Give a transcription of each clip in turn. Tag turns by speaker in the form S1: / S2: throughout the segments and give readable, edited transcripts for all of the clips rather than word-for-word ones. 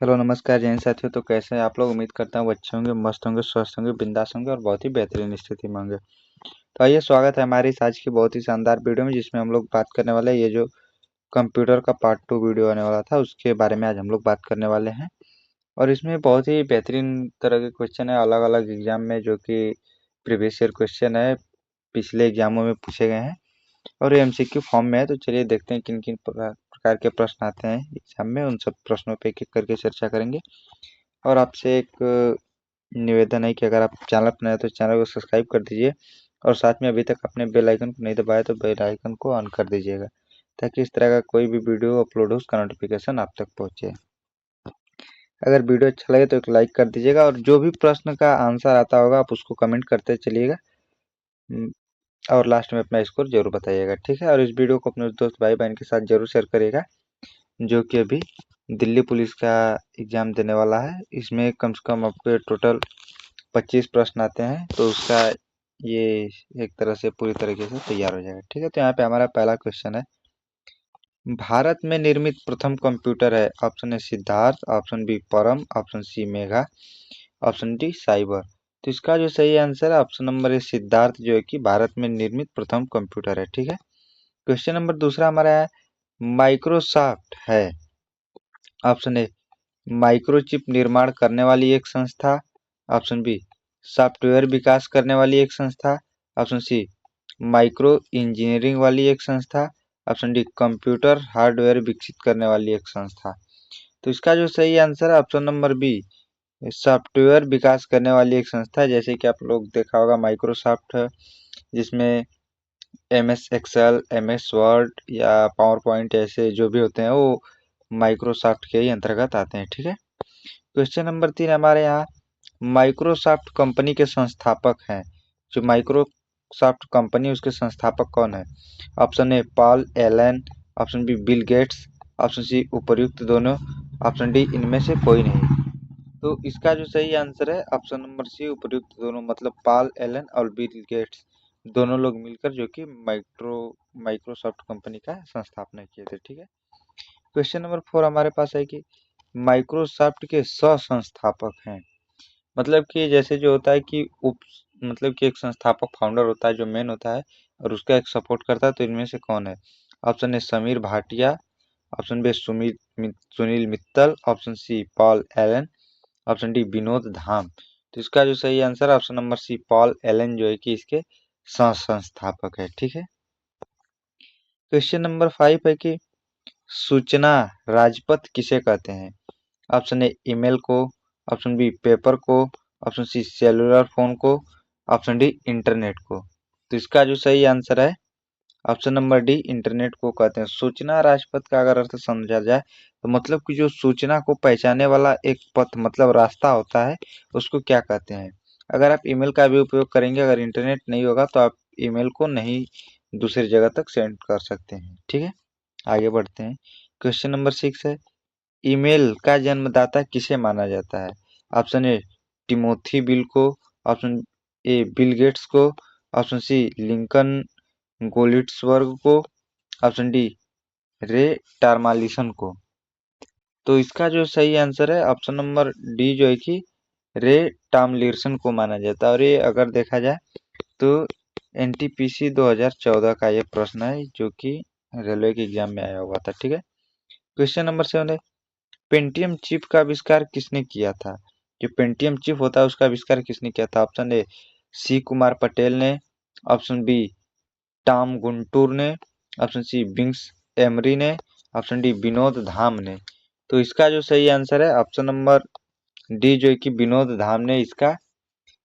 S1: Hello नमस्कार जैन साथियों। तो कैसे हैं आप लोग? उम्मीद करता हूँ अच्छे होंगे, मस्त होंगे, स्वस्थ होंगे, बिंदास होंगे और बहुत ही बेहतरीन स्थिति में होंगे। तो आइए, स्वागत है हमारी इस आज की बहुत ही शानदार वीडियो में, जिसमें हम लोग बात करने वाले हैं ये जो कंप्यूटर का पार्ट 2 वीडियो आने वाला था उसके बारे में आज हम लोग बात करने वाले हैं। और इसमें बहुत ही बेहतरीन तरह के क्वेश्चन है अलग अलग एग्जाम में, जो कि प्रीवियस ईयर क्वेश्चन है, पिछले एग्जामों में पूछे गए हैं और ये एमसीक्यू फॉर्म में है। तो चलिए देखते हैं किन किन प्रकार के प्रश्न आते हैं एग्जाम में, उन सब प्रश्नों पे एक एक करके चर्चा करेंगे। और आपसे एक निवेदन है कि अगर आप चैनल पर नए हैं तो चैनल को सब्सक्राइब कर दीजिए और साथ में अभी तक आपने बेल आइकन को नहीं दबाया तो बेल आइकन को ऑन कर दीजिएगा, ताकि इस तरह का कोई भी वीडियो अपलोड हो उसका नोटिफिकेशन आप तक पहुंचे। अगर वीडियो अच्छा लगे तो एक लाइक कर दीजिएगा और जो भी प्रश्न का आंसर आता होगा आप उसको कमेंट करते चलिएगा। और लास्ट में अपना स्कोर जरूर बताइएगा, ठीक है। और इस वीडियो को अपने दोस्त भाई बहन के साथ जरूर शेयर करिएगा, जो कि अभी दिल्ली पुलिस का एग्जाम देने वाला है। इसमें कम से कम आपके टोटल 25 प्रश्न आते हैं, तो उसका ये एक तरह से पूरी तरीके से तैयार हो जाएगा, ठीक है। तो यहाँ पे हमारा पहला क्वेश्चन है, भारत में निर्मित प्रथम कंप्यूटर है। Option A Siddharth, option B Param, option C Megha, option D cyber. तो इसका जो सही आंसर है ऑप्शन नंबर ए सिद्धार्थ, जो है कि भारत में निर्मित प्रथम कंप्यूटर है, ठीक है। क्वेश्चन नंबर दूसरा हमारा है, माइक्रोसॉफ्ट है। ऑप्शन ए माइक्रोचिप निर्माण करने वाली एक संस्था, ऑप्शन बी सॉफ्टवेयर विकास करने वाली एक संस्था, ऑप्शन सी माइक्रो इंजीनियरिंग वाली एक संस्था, ऑप्शन डी कंप्यूटर हार्डवेयर विकसित करने वाली एक संस्था। तो इसका जो सही आंसर है ऑप्शन नंबर बी सॉफ्टवेयर विकास करने वाली एक संस्था है। जैसे कि आप लोग देखा होगा माइक्रोसॉफ्ट है, जिसमें MS एक्सेल, MS वर्ड या पावर पॉइंट ऐसे जो भी होते हैं वो माइक्रोसॉफ्ट के ही अंतर्गत आते हैं, ठीक है। क्वेश्चन नंबर 3 हमारे यहाँ, माइक्रोसॉफ्ट कंपनी के संस्थापक हैं। जो माइक्रोसॉफ्ट कंपनी उसके संस्थापक कौन है? Option A Paul Allen, option B Bill Gates, option C उपर्युक्त दोनों, ऑप्शन डी इनमें से कोई नहीं। तो इसका जो सही आंसर है ऑप्शन नंबर सी उपर्युक्त दोनों, मतलब पॉल एलन और बिल गेट्स दोनों लोग मिलकर जो कि माइक्रोसॉफ्ट कंपनी का संस्थापना किए थे, ठीक है। क्वेश्चन नंबर 4 हमारे पास है कि माइक्रोसॉफ्ट के सह संस्थापक हैं। मतलब कि जैसे जो होता है कि मतलब कि एक संस्थापक फाउंडर होता है जो मेन होता है, और उसका एक सपोर्ट करता है, तो इनमें से कौन है? Option A Sameer Bhatia, option B Sunil Mittal, option C Paul Allen, option D Vinod Dham. तो इसका जो सही आंसर है option number C Paul Allen, जो है कि इसके सह संस्थापक है, ठीक है। क्वेश्चन नंबर 5 है कि सूचना राजपथ किसे कहते हैं? ऑप्शन ए ईमेल को, ऑप्शन बी पेपर को, ऑप्शन सी सेलुलर फोन को, ऑप्शन डी इंटरनेट को। तो इसका जो सही आंसर है ऑप्शन नंबर डी इंटरनेट को कहते हैं। सूचना राजपथ का अगर अर्थ समझा जाए तो मतलब कि जो सूचना को पहचाने वाला एक पथ मतलब रास्ता होता है, उसको क्या कहते हैं। अगर आप ईमेल का भी उपयोग करेंगे, अगर इंटरनेट नहीं होगा तो आप ईमेल को नहीं दूसरी जगह तक सेंड कर सकते हैं, ठीक है। आगे बढ़ते हैं। क्वेश्चन नंबर 6 है, ईमेल का जन्मदाता किसे माना जाता है? ऑप्शन ए टिमोथी बिल को, ऑप्शन ए बिल गेट्स को, ऑप्शन सी लिंकन गोलिट्सवर्ग को, ऑप्शन डी रे टारमालिसन को। तो इसका जो सही आंसर है ऑप्शन नंबर डी, जो है कि रे टामलिसन को माना जाता है। और ये अगर देखा जाए तो NTPC 2014 का ये प्रश्न है, जो कि रेलवे के एग्जाम में आया हुआ था, ठीक है। क्वेश्चन नंबर 7 है, पेंटियम चिप का आविष्कार किसने किया था? जो पेंटियम चिप होता है उसका आविष्कार किसने किया था? ऑप्शन ए C कुमार पटेल ने, ऑप्शन बी टॉम गुंटूर ने, ऑप्शन सी बिंग्स एमरी ने, ऑप्शन डी विनोद धाम ने। तो इसका जो सही आंसर है ऑप्शन नंबर डी, जो है कि विनोद धाम ने इसका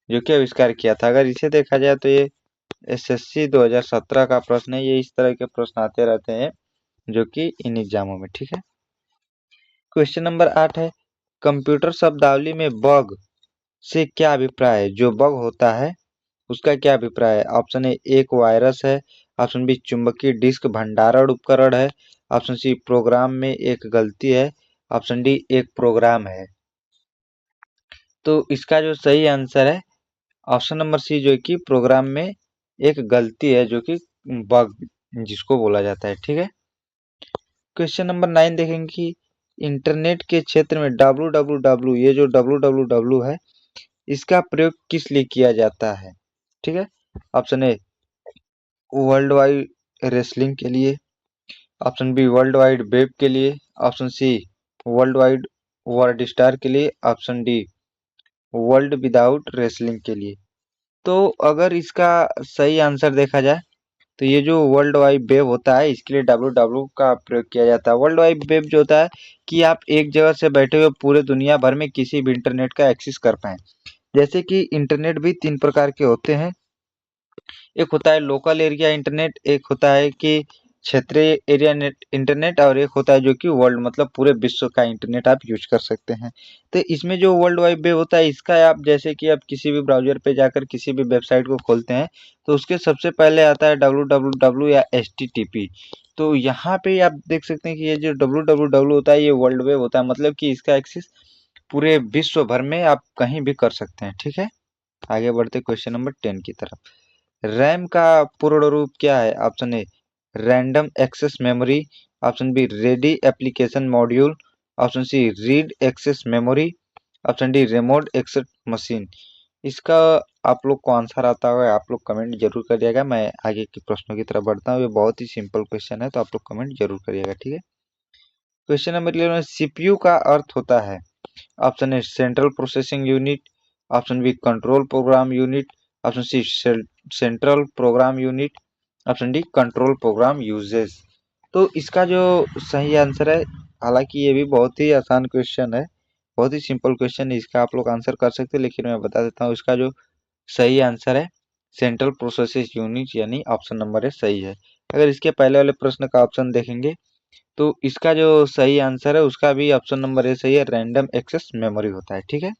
S1: जो कि आविष्कार किया था। अगर इसे देखा जाए तो ये SSC 2017 का प्रश्न है। ये इस तरह के प्रश्न आते रहते हैं जो कि इन एग्जामों में, ठीक है। क्वेश्चन नंबर 8 है, कंप्यूटर शब्दावली में बग से क्या अभिप्राय है? जो बग होता है उसका क्या अभिप्राय है? ऑप्शन ए एक वायरस है, ऑप्शन बी चुंबकीय डिस्क भंडारण उपकरण है, ऑप्शन सी प्रोग्राम में एक गलती है, ऑप्शन डी एक प्रोग्राम है। तो इसका जो सही आंसर है ऑप्शन नंबर सी, जो कि प्रोग्राम में एक गलती है, जो कि बग जिसको बोला जाता है, ठीक है। क्वेश्चन नंबर 9 देखेंगे कि इंटरनेट के क्षेत्र में www, ये जो www है इसका प्रयोग किस लिए किया जाता है? ठीक है, option A world wide wrestling के लिए, option B world wide web के लिए, option C world wide world star के लिए, option D world without wrestling के लिए। तो अगर इसका सही आंसर देखा जाए तो ये जो वर्ल्ड वाइड वेब होता है इसके लिए www का प्रयोग किया जाता है। वर्ल्ड वाइड वेब जो होता है कि आप एक जगह से बैठे हुए पूरे दुनिया भर में किसी भी इंटरनेट का एक्सेस कर पाएं। जैसे कि इंटरनेट भी 3 प्रकार के होते हैं, एक होता है लोकल एरिया इंटरनेट, एक होता है कि क्षेत्रीय एरिया नेट इंटरनेट, और एक होता है जो कि वर्ल्ड मतलब पूरे विश्व का इंटरनेट आप यूज कर सकते हैं। तो इसमें जो वर्ल्ड वाइड वेब होता है इसका आप जैसे कि आप किसी भी ब्राउजर पे जाकर किसी भी वेबसाइट को खोलते हैं तो उसके सबसे पहले आता है www या http। तो यहाँ पे आप देख सकते हैं कि ये जो www होता है ये वर्ल्ड वेब होता है, मतलब कि इसका एक्सेस पूरे विश्व भर में आप कहीं भी कर सकते हैं। ठीक है, आगे बढ़ते क्वेश्चन नंबर 10 की तरफ। रैम का पूर्ण रूप क्या है? Option A random access memory, option B ready application module, option C read access memory, option D remote access machine. इसका आप लोग को आंसर आता होगा, आप लोग कमेंट जरूर करिएगा। मैं आगे के प्रश्नों की तरफ बढ़ता हूँ, ये बहुत ही सिंपल क्वेश्चन है तो आप लोग कमेंट जरूर करिएगा। ठीक है, क्वेश्चन नंबर 11, सीपीयू का अर्थ होता है? Option A central processing unit, option B control program unit, option C central program unit, option D control program uses. तो इसका जो सही आंसर है, हालांकि ये भी बहुत ही आसान क्वेश्चन है, बहुत ही सिंपल क्वेश्चन है, इसका आप लोग आंसर कर सकते हैं, लेकिन मैं बता देता हूँ इसका जो सही आंसर है सेंट्रल प्रोसेसिंग यूनिट, यानी ऑप्शन नंबर ए सही है। अगर इसके पहले वाले प्रश्न का ऑप्शन देखेंगे तो इसका जो सही आंसर है उसका भी ऑप्शन नंबर ए सही है, रैंडम एक्सेस मेमोरी होता है। ठीक है,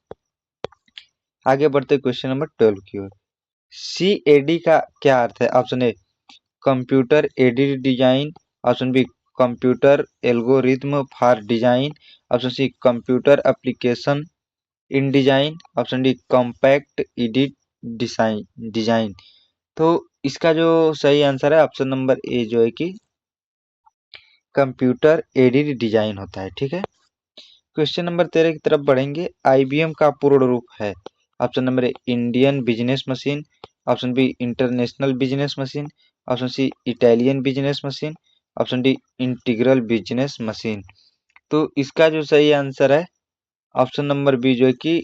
S1: आगे बढ़ते क्वेश्चन नंबर 12 की ओर। CAD का क्या अर्थ है? Option A computer aided design, option B computer algorithm for design, option C computer application in design, option D compact edit design. तो इसका जो सही आंसर है ऑप्शन नंबर ए जो है कि कंप्यूटर एडेड डिजाइन होता है। ठीक है, क्वेश्चन नंबर 13 की तरफ बढ़ेंगे। IBM का पूर्ण रूप है? Option number A Indian business machine, option B international business machine, option C Italian business machine, option D integral business machine. तो इसका जो सही आंसर है ऑप्शन नंबर बी जो है कि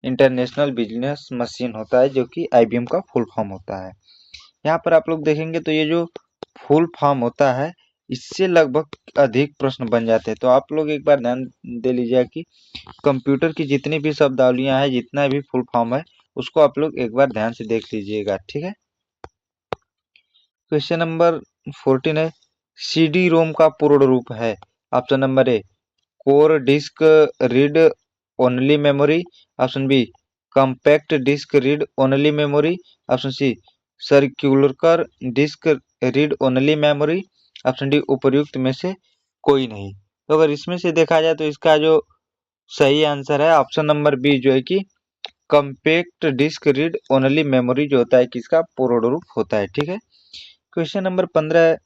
S1: इंटरनेशनल बिजनेस मशीन होता है, जो कि IBM का फुल फॉर्म होता है। यहाँ पर आप लोग देखेंगे तो ये जो फुल फॉर्म होता है इससे लगभग अधिक प्रश्न बन जाते हैं, तो आप लोग एक बार ध्यान दे लीजिएगा कि कंप्यूटर की जितनी भी शब्दावलियां हैं, जितना भी फुल फॉर्म है उसको आप लोग एक बार ध्यान से देख लीजिएगा। ठीक है, क्वेश्चन नंबर 14 है, CD रोम का पूर्ण रूप है? Option number A core disc read only memory, option B compact disc read only memory, option C circular disc read only memory, option D उपर्युक्त में से कोई नहीं। तो अगर इसमें से देखा जाए तो इसका जो सही आंसर है ऑप्शन नंबर बी जो है कि compact disc read only memory जो होता है कि इसका पूर्ण रूप होता है। ठीक है, क्वेश्चन नंबर 15 है,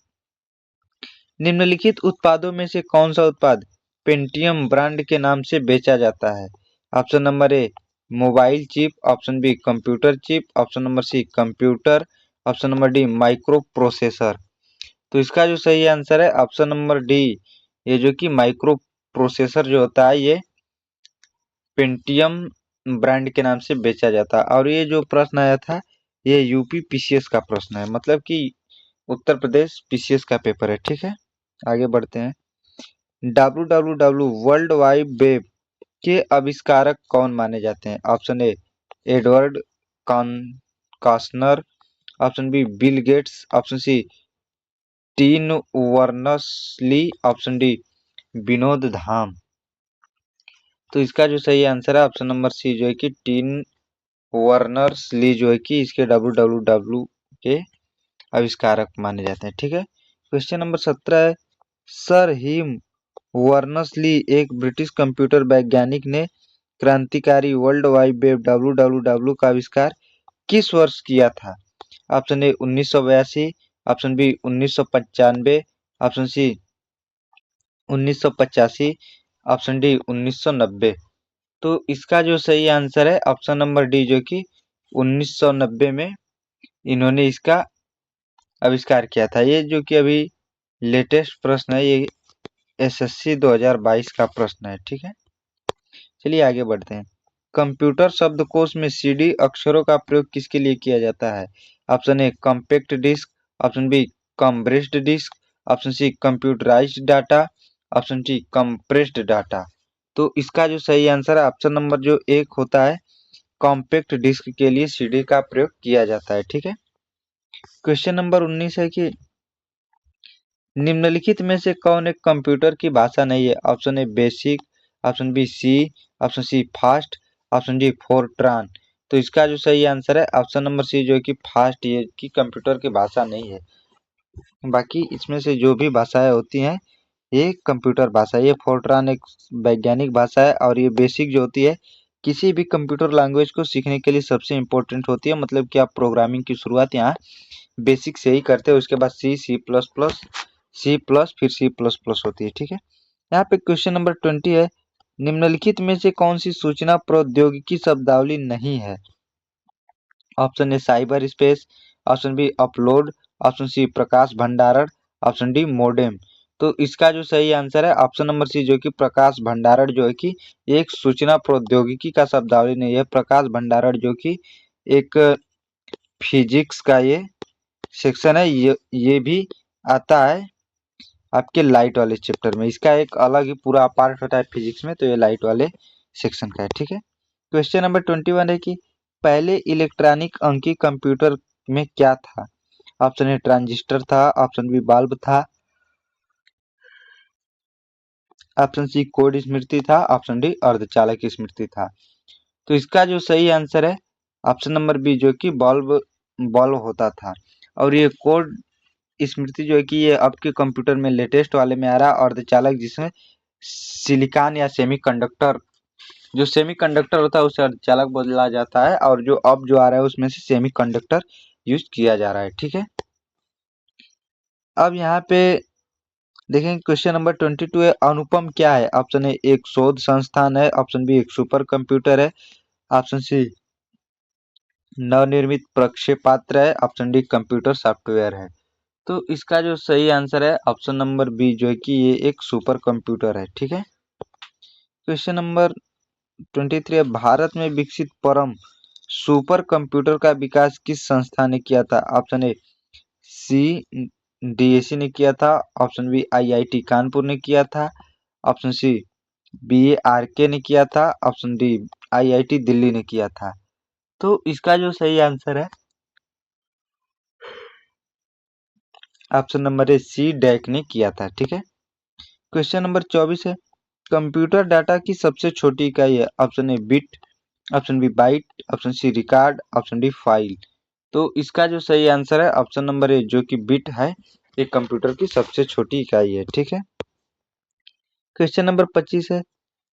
S1: निम्नलिखित उत्पादों में से कौन सा उत्पाद पेंटियम ब्रांड के नाम से बेचा जाता है? Option number A mobile chip, option B computer chip, option number C computer, option number D microprocessor. तो इसका जो सही आंसर है ऑप्शन नंबर डी, ये जो कि माइक्रो प्रोसेसर जो होता है ये पेंटियम ब्रांड के नाम से बेचा जाता है। और ये जो प्रश्न आया था ये यूपी PCS का प्रश्न है, मतलब कि उत्तर प्रदेश PCS का पेपर है। ठीक है, आगे बढ़ते हैं। www वर्ल्ड वाइड वेब के आविष्कारक कौन माने जाते हैं? Option A Edward Kasner, option B Bill Gates, option C Tim Berners Lee, option D Vinod Dham. तो इसका जो सही आंसर है ऑप्शन नंबर सी जो है कि टीन वर्नर्स ली जो है कि इसके www के आविष्कारक माने जाते हैं। ठीक है, क्वेश्चन नंबर 17 है, सर हिम वर्नर्स ली एक ब्रिटिश कंप्यूटर वैज्ञानिक ने क्रांतिकारी वर्ल्ड वाइड वेब www का आविष्कार किस वर्ष किया था? Option A 1982, option B 1995, option C 1985, option D 1990। तो इसका जो सही आंसर है ऑप्शन नंबर डी, जो कि 1990 में इन्होंने इसका आविष्कार किया था। ये जो कि अभी लेटेस्ट प्रश्न है, ये एसएससी 2022 का प्रश्न है। ठीक है, चलिए आगे बढ़ते हैं। कंप्यूटर शब्दकोश में सीडी अक्षरों का प्रयोग किसके लिए किया जाता है? Option A compact disc, option B compressed disc, option C computerised data, option C compressed data. तो इसका जो सही आंसर है ऑप्शन नंबर जो एक होता है, कॉम्पैक्ट डिस्क के लिए सीडी का प्रयोग किया जाता है। ठीक है, क्वेश्चन नंबर 19 है कि निम्नलिखित में से कौन एक कंप्यूटर की भाषा नहीं है? Option A basic, option B C, option C fast, option D Fortran. तो इसका जो सही आंसर है ऑप्शन नंबर सी, जो कि फास्ट, ये की कंप्यूटर की भाषा नहीं है। बाकी इसमें से जो भी भाषाएं होती हैं ये कंप्यूटर भाषा, ये फोरट्रान एक वैज्ञानिक भाषा है, और ये बेसिक जो होती है किसी भी कंप्यूटर लैंग्वेज को सीखने के लिए सबसे इम्पोर्टेंट होती है। मतलब कि आप प्रोग्रामिंग की शुरुआत यहाँ बेसिक से ही करते हो, उसके बाद C, C plus plus, C plus, फिर सी प्लस प्लस होती है। ठीक है, यहाँ पे क्वेश्चन नंबर 20 है, निम्नलिखित में से कौन सी सूचना प्रौद्योगिकी शब्दावली नहीं है? Option A cyber space, option B upload, option C प्रकाश भंडारण, ऑप्शन डी मोडेम। तो इसका जो सही आंसर है ऑप्शन नंबर सी, जो कि प्रकाश भंडारण, जो है कि एक सूचना प्रौद्योगिकी का शब्दावली नहीं है। प्रकाश भंडारण जो कि एक फिजिक्स का ये सेक्शन है, ये भी आता है आपके लाइट वाले चैप्टर में। इसका एक अलग ही पूरा पार्ट होता है फिजिक्स में, तो ये लाइट वाले सेक्शन का है। ठीक है, क्वेश्चन नंबर 21 है कि पहले इलेक्ट्रॉनिक अंकी कंप्यूटर में क्या था? ऑप्शन ए ट्रांजिस्टर था, ऑप्शन बी बल्ब था, ऑप्शन सी कोड स्मृति था, ऑप्शन डी अर्धचालक स्मृति था। तो इसका जो सही आंसर है ऑप्शन नंबर बी, जो कि बल्ब बल्ब होता था। और ये कोड स्मृति जो है कि ये आपके कंप्यूटर में लेटेस्ट वाले में आ रहा है, अर्धचालक जिसमें सिलिकॉन या सेमीकंडक्टर, जो सेमीकंडक्टर होता है उसे अर्धचालक बोला जाता है, और जो अब जो आ रहा है उसमें से सेमीकंडक्टर यूज किया जा रहा है। ठीक है, अब यहाँ पे देखेंगे क्वेश्चन नंबर 22 है, अनुपम क्या है? ऑप्शन ए एक शोध संस्थान है, ऑप्शन बी एक सुपर कंप्यूटर है, ऑप्शन सी नवनिर्मित प्रक्षेपात्र है, ऑप्शन डी कंप्यूटर सॉफ्टवेयर है। तो इसका जो सही आंसर है ऑप्शन नंबर बी, जो है कि ये एक सुपर कंप्यूटर है। ठीक है, क्वेश्चन नंबर 23 है, भारत में विकसित परम सुपर कंप्यूटर का विकास किस संस्था ने किया था? ऑप्शन ए सी डीएसी ने किया था, ऑप्शन बी आईआईटी कानपुर ने किया था, ऑप्शन सी बीएआरके ने किया था, ऑप्शन डी आईआईटी दिल्ली ने किया था। तो इसका जो सही आंसर है option number A C DAC ने किया था। ठीक है, क्वेश्चन नंबर 24 है, कंप्यूटर डाटा की सबसे छोटी इकाई है? Option A bit, option B byte, option C record, option D file. तो इसका जो सही आंसर है ऑप्शन नंबर ए, जो कि बिट है, ये कंप्यूटर की सबसे छोटी इकाई है। ठीक है, क्वेश्चन नंबर 25 है,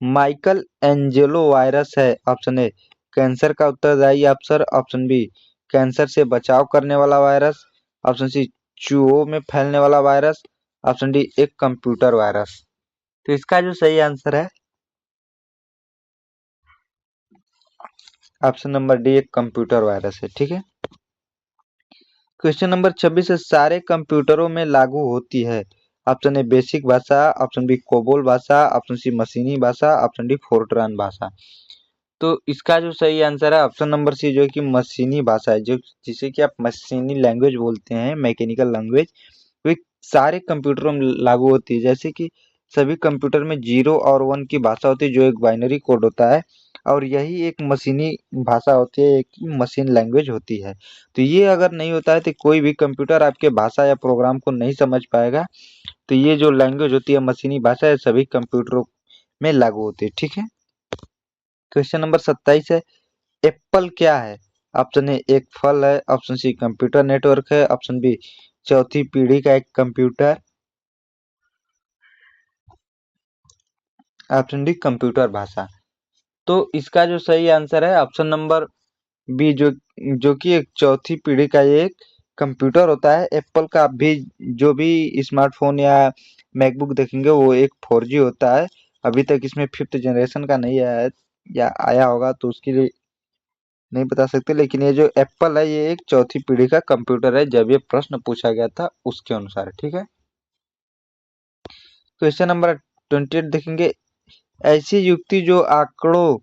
S1: माइकल एंजेलो वायरस है? ऑप्शन ए कैंसर का उत्तरदायी अवसर, ऑप्शन बी कैंसर से बचाव करने वाला वायरस, ऑप्शन सी चूहों में फैलने वाला वायरस, ऑप्शन डी एक कंप्यूटर वायरस। तो इसका जो सही आंसर है ऑप्शन नंबर डी, एक कंप्यूटर वायरस है। ठीक है, क्वेश्चन नंबर 26 है, सारे कंप्यूटरों में लागू होती है? ऑप्शन ए बेसिक भाषा, ऑप्शन बी कोबोल भाषा, ऑप्शन सी मशीनी भाषा, ऑप्शन डी फोरट्रान भाषा। तो इसका जो सही आंसर है ऑप्शन नंबर सी, जो कि मशीनी भाषा है, जो जिसे कि आप मशीनी लैंग्वेज बोलते हैं, मैकेनिकल लैंग्वेज, वे सारे कंप्यूटरों में लागू होती है। जैसे कि सभी कंप्यूटर में 0 और 1 की भाषा होती है, जो एक बाइनरी कोड होता है, और यही एक मशीनी भाषा होती है, एक मशीन लैंग्वेज होती है। तो ये अगर नहीं होता है तो कोई भी कंप्यूटर आपके भाषा या प्रोग्राम को नहीं समझ पाएगा। तो ये जो लैंग्वेज होती है, मशीनी भाषा है, सभी कंप्यूटरों में लागू होती है। ठीक है, क्वेश्चन नंबर 27 है, एप्पल क्या है? ऑप्शन ए एक फल है, ऑप्शन सी कंप्यूटर नेटवर्क है, ऑप्शन बी चौथी पीढ़ी का एक कंप्यूटर, ऑप्शन डी कंप्यूटर भाषा। तो इसका जो सही आंसर है ऑप्शन नंबर बी, जो कि एक चौथी पीढ़ी का ये एक कंप्यूटर होता है। एप्पल का भी जो भी स्मार्टफोन या मैकबुक देखेंगे वो एक 4G होता है, अभी तक इसमें 5th जनरेशन का नहीं आया है या आया होगा तो उसके लिए नहीं बता सकते, लेकिन ये जो एप्पल है ये एक चौथी पीढ़ी का कंप्यूटर है जब ये प्रश्न पूछा गया था उसके अनुसार। ठीक है, क्वेश्चन नंबर 28 देखेंगे। ऐसी युक्ति जो आंकड़ों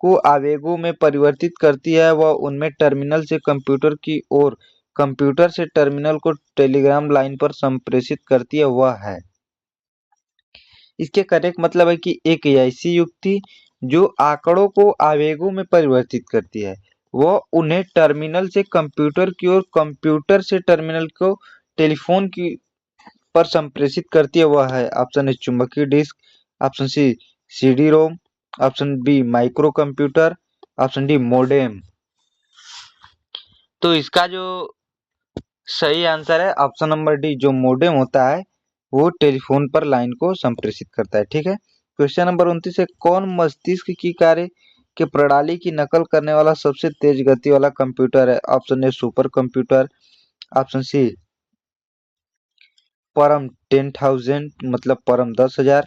S1: को आवेगों में परिवर्तित करती है वह उनमें टर्मिनल से कंप्यूटर की ओर, कंप्यूटर से टर्मिनल को टेलीग्राम लाइन पर संप्रेषित करती है वह है। इसके करेक्ट मतलब है कि एक ऐसी युक्ति जो आंकड़ों को आवेगों में परिवर्तित करती है वह उन्हें टर्मिनल से कंप्यूटर की ओर, कंप्यूटर से टर्मिनल को टेलीफोन की पर संप्रेषित करती है वह है। ऑप्शन ए चुंबकीय disk, option C CD ROM, option B microcomputer, option D modem. तो इसका जो सही आंसर है ऑप्शन नंबर डी, जो मोडेम होता है वो टेलीफोन पर लाइन को संप्रेषित करता है। ठीक है, क्वेश्चन नंबर 29 है। कौन मस्तिष्क की कार्य के प्रणाली की नकल करने वाला सबसे तेज गति वाला कंप्यूटर है? Option A super computer, option C Param 10,000 मतलब Param 10,000,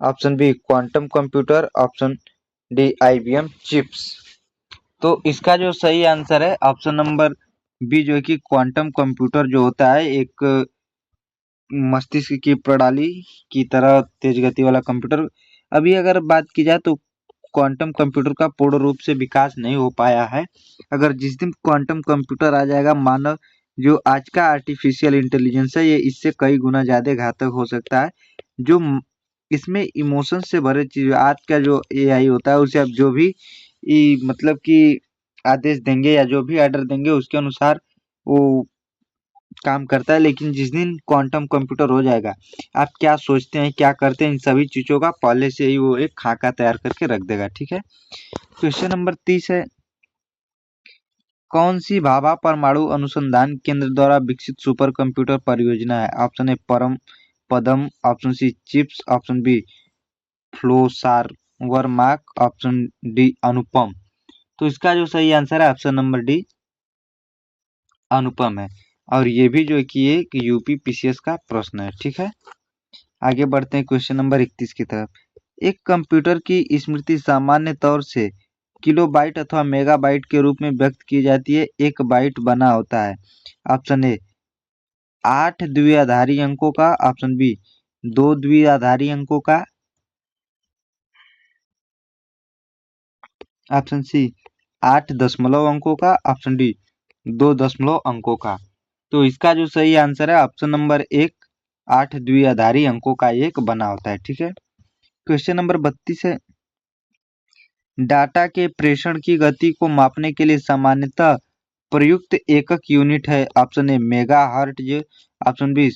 S1: option B quantum computer, option D IBM chips. तो इसका जो सही आंसर है ऑप्शन नंबर बी, जो है कि क्वांटम कंप्यूटर जो होता है एक मस्तिष्क की प्रणाली की तरह तेज गति वाला कंप्यूटर। अभी अगर बात की जाए तो क्वांटम कंप्यूटर का पूर्ण रूप से विकास नहीं हो पाया है। अगर जिस दिन क्वांटम कंप्यूटर आ जाएगा, मानव जो आज का आर्टिफिशियल इंटेलिजेंस है ये इससे कई गुना ज्यादा घातक हो सकता है। जो इसमें इमोशन से भरे चीज, आज का जो एआई होता है उसे आप जो भी मतलब कि आदेश देंगे या जो भी ऑर्डर देंगे उसके अनुसार वो काम करता है। लेकिन जिस दिन क्वांटम कंप्यूटर हो जाएगा, आप क्या सोचते हैं क्या करते हैं इन सभी चीजों का पहले से ही वो एक खाका तैयार करके रख देगा। ठीक है, क्वेश्चन नंबर 30 है। कौन सी भाभा परमाणु अनुसंधान केंद्र द्वारा विकसित सुपर कंप्यूटर परियोजना है? Option A Param Padam, option C chips, option B फ्लोसार वर्माक, ऑप्शन डी अनुपम। तो इसका जो सही आंसर है ऑप्शन नंबर डी अनुपम है। और ये भी जो है कि एक यूपी पीसीएस का प्रश्न है। ठीक है, आगे बढ़ते हैं क्वेश्चन नंबर 31 की तरफ। एक कंप्यूटर की स्मृति सामान्य तौर से किलोबाइट अथवा मेगाबाइट के रूप में व्यक्त की जाती है। एक बाइट बना होता है ऑप्शन ए 8 द्विआधारी अंकों का, ऑप्शन बी 2 द्विआधारी अंकों का, ऑप्शन सी 8 दशमलव अंकों का, ऑप्शन डी 2 दशमलव अंकों का। तो इसका जो सही आंसर है ऑप्शन नंबर एक, 8 द्विआधारी अंकों का एक बना होता है। ठीक है, क्वेश्चन नंबर 32 है। डाटा के प्रेषण की गति को मापने के लिए सामान्यतः प्रयुक्त एकक यूनिट है। Option A mega hertz, option B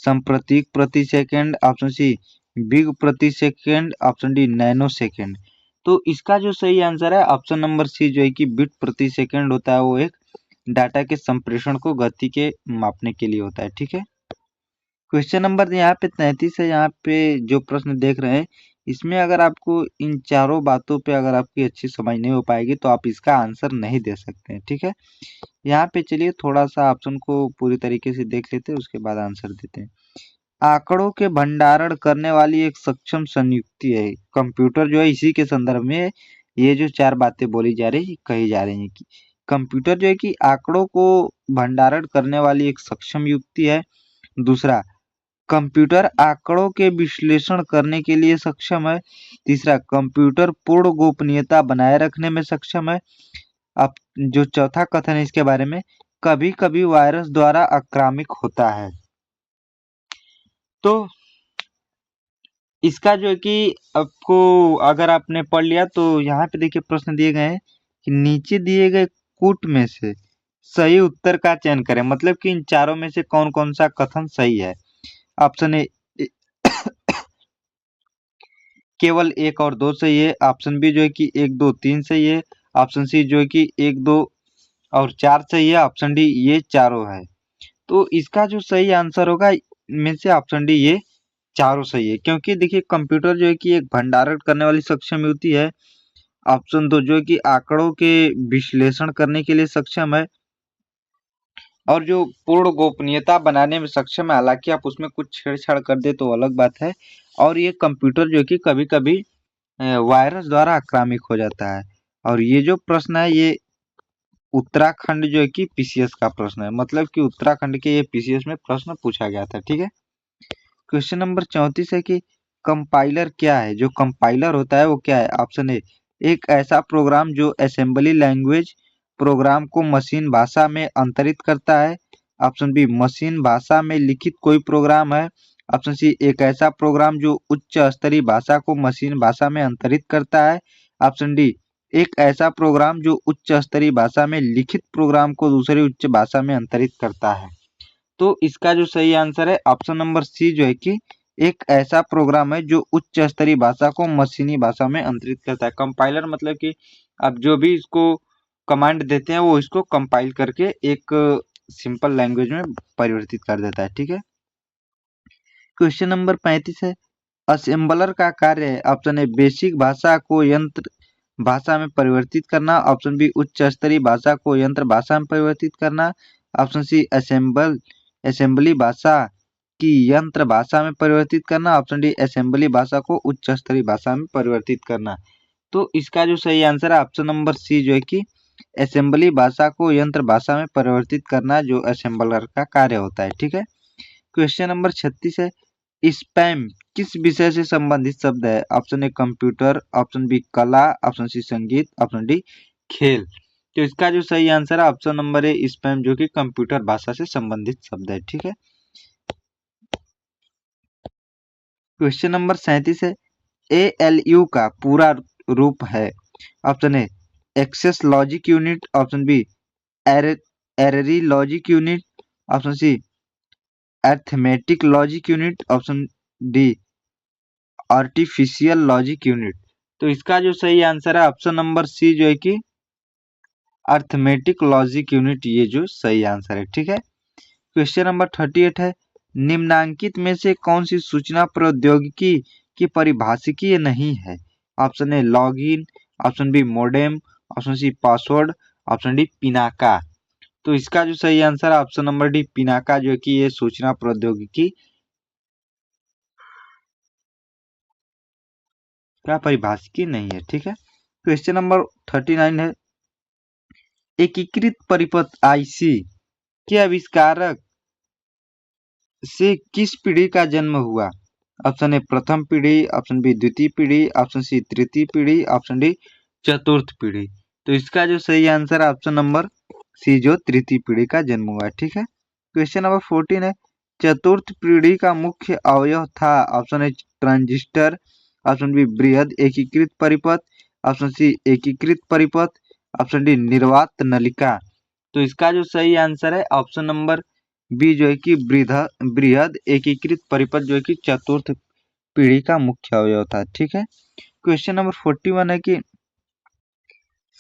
S1: संप्रतीक प्रति सेकंड, ऑप्शन सी बिग प्रति second, option D nano second. तो इसका जो सही आंसर है ऑप्शन नंबर सी, जो है कि बिट प्रति सेकंड होता है वो एक डाटा के संप्रेषण को गति के मापने के लिए होता है। ठीक है, क्वेश्चन नंबर यहाँ पे 33 है। यहाँ पे जो प्रश्न देख रहे हैं इसमें अगर आपको इन चारों बातों पे अगर आपकी अच्छी समझ नहीं हो पाएगी तो आप इसका आंसर नहीं दे सकते हैं। ठीक है, यहाँ पे चलिए थोड़ा सा ऑप्शन को पूरी तरीके से देख लेते हैं उसके बाद आंसर देते हैं। आंकड़ों के भंडारण करने वाली एक सक्षम संयुक्ति है। कंप्यूटर जो है इसी के संदर्भ में ये जो चार बातें बोली जा रही कही जा रही है कि कंप्यूटर जो है कि आंकड़ों को भंडारण करने वाली एक सक्षम युक्ति है। दूसरा, कंप्यूटर आंकड़ों के विश्लेषण करने के लिए सक्षम है। तीसरा, कंप्यूटर पूर्ण गोपनीयता बनाए रखने में सक्षम है। अब जो चौथा कथन है इसके बारे में, कभी कभी वायरस द्वारा आक्रामक होता है। तो इसका जो है कि आपको अगर आपने पढ़ लिया तो यहाँ पे देखिए प्रश्न दिए गए हैं कि नीचे दिए गए कूट में से सही उत्तर का चयन करें। मतलब कि इन चारों में से कौन कौन सा कथन सही है। ऑप्शन ए केवल 1 और 2 सही है, ऑप्शन बी जो है कि 1 2 3 सही है, ऑप्शन सी जो है कि 1 2 और 4 सही है, ऑप्शन डी ये चारों है। तो इसका जो सही आंसर होगा में से ऑप्शन डी ये चारों सही है। क्योंकि देखिए कंप्यूटर जो है कि एक भंडारण करने वाली सक्षम युक्ति है। ऑप्शन दो जो है कि आंकड़ों के विश्लेषण करने के लिए सक्षम है और जो पूर्ण गोपनीयता बनाने में सक्षम है। हालांकि आप उसमें कुछ छेड़छाड़ कर दे तो अलग बात है। और ये कंप्यूटर जो कि कभी कभी वायरस द्वारा आक्रामित हो जाता है। और ये जो प्रश्न है ये उत्तराखंड जो है कि पीसीएस का प्रश्न है, मतलब कि उत्तराखंड के ये पीसीएस में प्रश्न पूछा गया था। ठीक है, क्वेश्चन नंबर 34 है कि कंपाइलर क्या है। जो कंपाइलर होता है वो क्या है। ऑप्शन ए, एक ऐसा प्रोग्राम जो असेंबली लैंग्वेज प्रोग्राम को मशीन भाषा में अंतरित करता है। ऑप्शन बी, मशीन भाषा में लिखित कोई प्रोग्राम है। ऑप्शन सी, एक ऐसा प्रोग्राम जो उच्च स्तरीय भाषा को मशीन भाषा में अंतरित करता है। ऑप्शन डी, एक ऐसा प्रोग्राम जो उच्च स्तरीय भाषा में लिखित प्रोग्राम को दूसरी उच्च भाषा में अंतरित करता है। तो इसका जो सही आंसर है ऑप्शन नंबर सी जो है कि एक ऐसा प्रोग्राम है जो उच्च स्तरीय भाषा को मशीनी भाषा में अंतरित करता है। कंपाइलर मतलब कि आप जो भी इसको कमांड देते हैं वो इसको कंपाइल करके एक सिंपल लैंग्वेज में परिवर्तित कर देता है। ठीक है, क्वेश्चन नंबर 35 है, असेंबलर का कार्य है। ऑप्शन ए, बेसिक भाषा को यंत्र भाषा में परिवर्तित करना। ऑप्शन बी, उच्च स्तरीय भाषा को यंत्र भाषा में परिवर्तित करना। ऑप्शन सी, असेंबली भाषा की यंत्र भाषा में परिवर्तित करना। ऑप्शन डी, असेंबली भाषा को उच्च स्तरीय भाषा में परिवर्तित करना। तो इसका जो सही आंसर है ऑप्शन नंबर सी जो है कि असेंबली भाषा को यंत्र भाषा में परिवर्तित करना जो असेंबलर का कार्य होता है। ठीक है, क्वेश्चन नंबर 36 है, स्पैम किस विषय से संबंधित शब्द है। Option A, computer. Option B, कला। ऑप्शन सी, संगीत। ऑप्शन डी, खेल। तो इसका जो सही आंसर है ऑप्शन नंबर ए, स्पैम, जो कि कंप्यूटर भाषा से संबंधित शब्द है। ठीक है, क्वेश्चन नंबर 37 है, एएलयू का पूरा रूप है। Option A, access logic unit. Option B, array logic unit. Option C, arithmetic logic unit. Option D, artificial logic unit. तो इसका जो सही आंसर है ऑप्शन नंबर सी जो है कि अर्थमेटिक लॉजिक यूनिट, ये जो सही आंसर है। ठीक है, क्वेश्चन नंबर 38 है, निम्नांकित में से कौन सी सूचना प्रौद्योगिकी की परिभाषिकीय नहीं है। Option A, login. Option B, modem. Option C, password. Option D, Pinaka. तो इसका जो सही आंसर है ऑप्शन नंबर डी, पिनाका, जो कि ये सूचना प्रौद्योगिकी का परिभाषिकी नहीं है। ठीक है, क्वेश्चन नंबर 39 है, एकीकृत परिपथ आईसी के आविष्कारक से किस पीढ़ी का जन्म हुआ। ऑप्शन ए, प्रथम पीढ़ी। ऑप्शन बी, द्वितीय पीढ़ी। ऑप्शन सी, तृतीय पीढ़ी। ऑप्शन डी, चतुर्थ पीढ़ी। तो इसका जो सही आंसर है ऑप्शन नंबर सी, जो तृतीय पीढ़ी का जन्म हुआ है। ठीक है, क्वेश्चन नंबर 14 है, चतुर्थ पीढ़ी का मुख्य अवयव था। Option A, transistor. Option B, बृहद एकीकृत परिपथ। ऑप्शन सी, एकीकृत परिपथ। ऑप्शन डी, निर्वात नलिका। तो इसका जो सही आंसर है ऑप्शन नंबर बी जो है कि बृहद एकीकृत परिपथ, जो है कि चतुर्थ पीढ़ी का मुख्य अवयव था। ठीक है, क्वेश्चन नंबर 41 है कि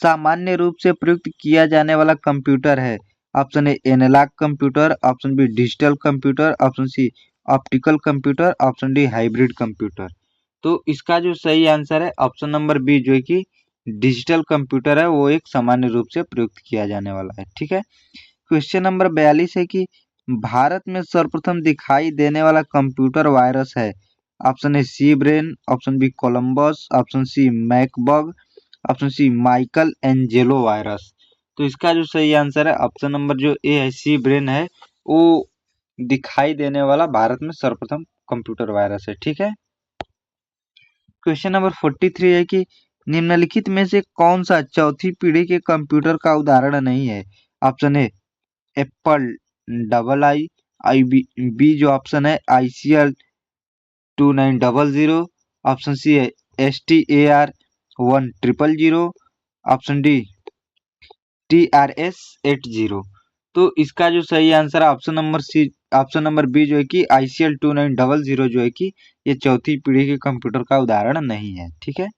S1: सामान्य रूप से प्रयुक्त किया जाने वाला कंप्यूटर है। Option A, analogue computer. Option B, digital computer. Option C, optical computer. Option D, hybrid computer. तो इसका जो सही आंसर है ऑप्शन नंबर बी जो है कि डिजिटल कंप्यूटर है, वो एक सामान्य रूप से प्रयुक्त किया जाने वाला है। ठीक है, क्वेश्चन नंबर 42 है कि भारत में सर्वप्रथम दिखाई देने वाला कंप्यूटर वायरस है। Option A, C brain. Option B, Columbus. Option C, Macbug. Option C, Michael Angelo virus. तो इसका जो सही आंसर है ऑप्शन नंबर जो ए है, सी ब्रेन है, वो दिखाई देने वाला भारत में सर्वप्रथम कंप्यूटर वायरस है। ठीक है, क्वेश्चन नंबर 43 है कि निम्नलिखित में से कौन सा चौथी पीढ़ी के कंप्यूटर का उदाहरण नहीं है। Option A, Apple I B जो ऑप्शन है ICL 2900। ऑप्शन सी है STAR 1000। Option D, TRS 80। तो इसका जो सही आंसर है option number C, option number B जो है कि ICL 2900 जो है कि ये चौथी पीढ़ी के कंप्यूटर का उदाहरण नहीं है। ठीक है,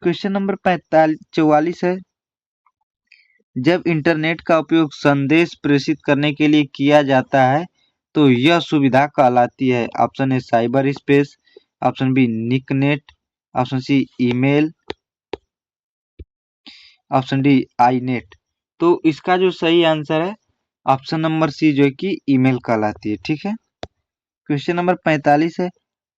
S1: क्वेश्चन नंबर 44 है, जब इंटरनेट का उपयोग संदेश प्रेषित करने के लिए किया जाता है तो यह सुविधा कहलाती है। Option A, cyber space. Option B, NICNET. Option C, email. Option D, Inet. तो इसका जो सही आंसर है ऑप्शन नंबर सी जो है कि ईमेल कहलाती है। ठीक है, क्वेश्चन नंबर 45 है,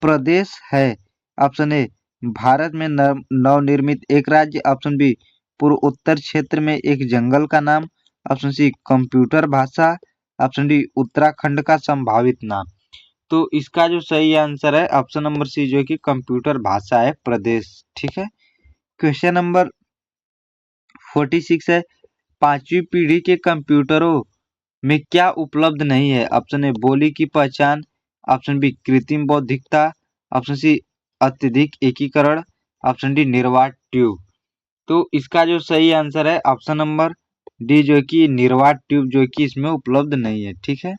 S1: प्रदेश है? ऑप्शन ए भारत में नवनिर्मित एक राज्य। ऑप्शन बी पूर्व उत्तर क्षेत्र में एक जंगल का नाम। ऑप्शन सी कंप्यूटर भाषा। ऑप्शन डी उत्तराखंड का संभावित नाम। तो इसका जो सही आंसर है ऑप्शन नंबर सी, जो कि कंप्यूटर भाषा है प्रदेश। ठीक है। क्वेश्चन नंबर 46 है, पांचवी पीढ़ी के कंप्यूटरों में क्या उपलब्ध नहीं है? ऑप्शन ए बोली की पहचान। ऑप्शन बी कृत्रिम बौद्धिकता। ऑप्शन सी अत्यधिक एकीकरण। ऑप्शन डी निर्वात ट्यूब। तो इसका जो सही आंसर है ऑप्शन नंबर डी, जो कि निर्वात ट्यूब, जो कि इसमें उपलब्ध नहीं है। ठीक है।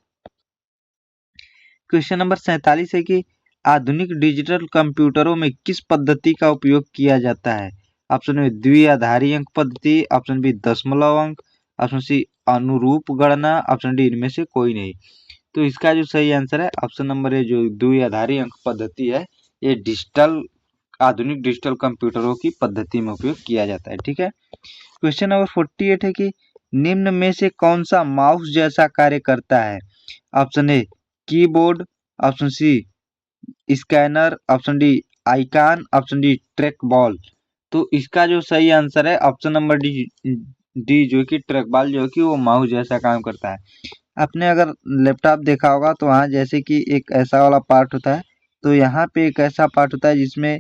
S1: क्वेश्चन नंबर 47 है कि आधुनिक डिजिटल कंप्यूटरों में किस पद्धति का उपयोग किया जाता है? ऑप्शन ए द्विआधारी अंक पद्धति। ऑप्शन बी दशमलव अंक। ऑप्शन सी अनुरूप गणना। ऑप्शन डी इनमें से कोई नहीं। तो इसका जो सही आंसर है ऑप्शन नंबर ए, जो द्विआधारी अंक पद्धति है, ये आधुनिक डिजिटल कंप्यूटरों की पद्धति में उपयोग किया जाता है। ठीक है। क्वेश्चन नंबर 48 है कि निम्न में से कौन सा माउस जैसा कार्य करता है? Option A keyboard. Option C scanner. Option D icon. Option D trackball. तो इसका जो सही आंसर है ऑप्शन नंबर डी, जो कि ट्रैक बॉल, जो कि वो माउस जैसा काम करता है। आपने अगर लैपटॉप देखा होगा तो वहाँ जैसे कि एक ऐसा वाला पार्ट होता है, तो यहाँ पे एक ऐसा पार्ट होता है जिसमें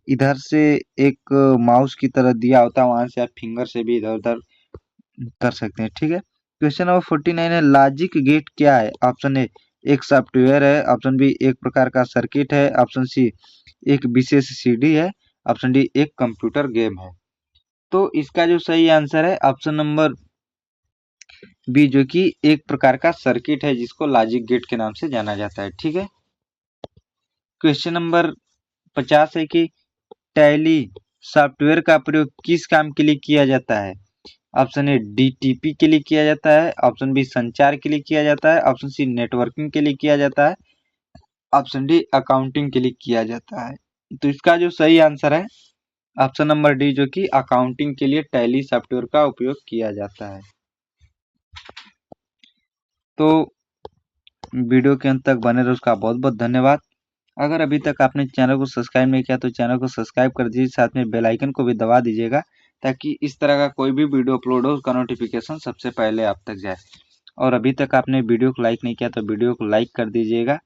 S1: इधर से एक माउस की तरह दिया होता है, वहां से आप फिंगर से भी इधर उधर कर सकते हैं। ठीक है। क्वेश्चन नंबर 49 है, लॉजिक गेट क्या है? ऑप्शन ए एक सॉफ्टवेयर है। ऑप्शन बी एक प्रकार का सर्किट है। ऑप्शन सी एक विशेष सीडी है। ऑप्शन डी एक कंप्यूटर गेम है। तो इसका जो सही आंसर है ऑप्शन नंबर बी, जो कि एक प्रकार का सर्किट है जिसको लॉजिक गेट के नाम से जाना जाता है। ठीक है। क्वेश्चन नंबर 50 है कि टैली सॉफ्टवेयर का प्रयोग किस काम के लिए किया जाता है? ऑप्शन ए डीटीपी के लिए किया जाता है। ऑप्शन बी संचार के लिए किया जाता है। ऑप्शन सी नेटवर्किंग के लिए किया जाता है। ऑप्शन डी अकाउंटिंग के लिए किया जाता है। तो इसका जो सही आंसर है ऑप्शन नंबर डी, जो कि अकाउंटिंग के लिए टैली सॉफ्टवेयर का उपयोग किया जाता है। तो वीडियो के अंत तक बने रहो, उसका बहुत बहुत धन्यवाद। अगर अभी तक आपने चैनल को सब्सक्राइब नहीं किया तो चैनल को सब्सक्राइब कर दीजिए, साथ में बेल आइकन को भी दबा दीजिएगा, ताकि इस तरह का कोई भी वीडियो अपलोड हो उसका नोटिफिकेशन सबसे पहले आप तक जाए। और अभी तक आपने वीडियो को लाइक नहीं किया तो वीडियो को लाइक कर दीजिएगा।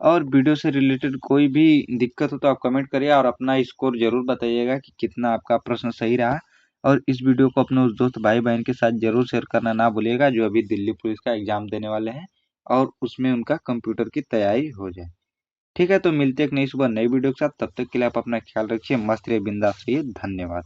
S1: और वीडियो से रिलेटेड कोई भी दिक्कत हो तो आप कमेंट करिए और अपना स्कोर जरूर बताइएगा कि कितना आपका प्रश्न सही रहा। और इस वीडियो को अपने उस दोस्त भाई बहन के साथ जरूर शेयर करना ना भूलिएगा जो अभी दिल्ली पुलिस का एग्जाम देने वाले हैं और उसमें उनका कंप्यूटर की तैयारी हो जाए। ठीक है, तो मिलते हैं एक नई सुबह नई वीडियो के साथ। तब तक के लिए आप अपना ख्याल रखिए, मस्त रहिए, बिंदास रहिए। धन्यवाद।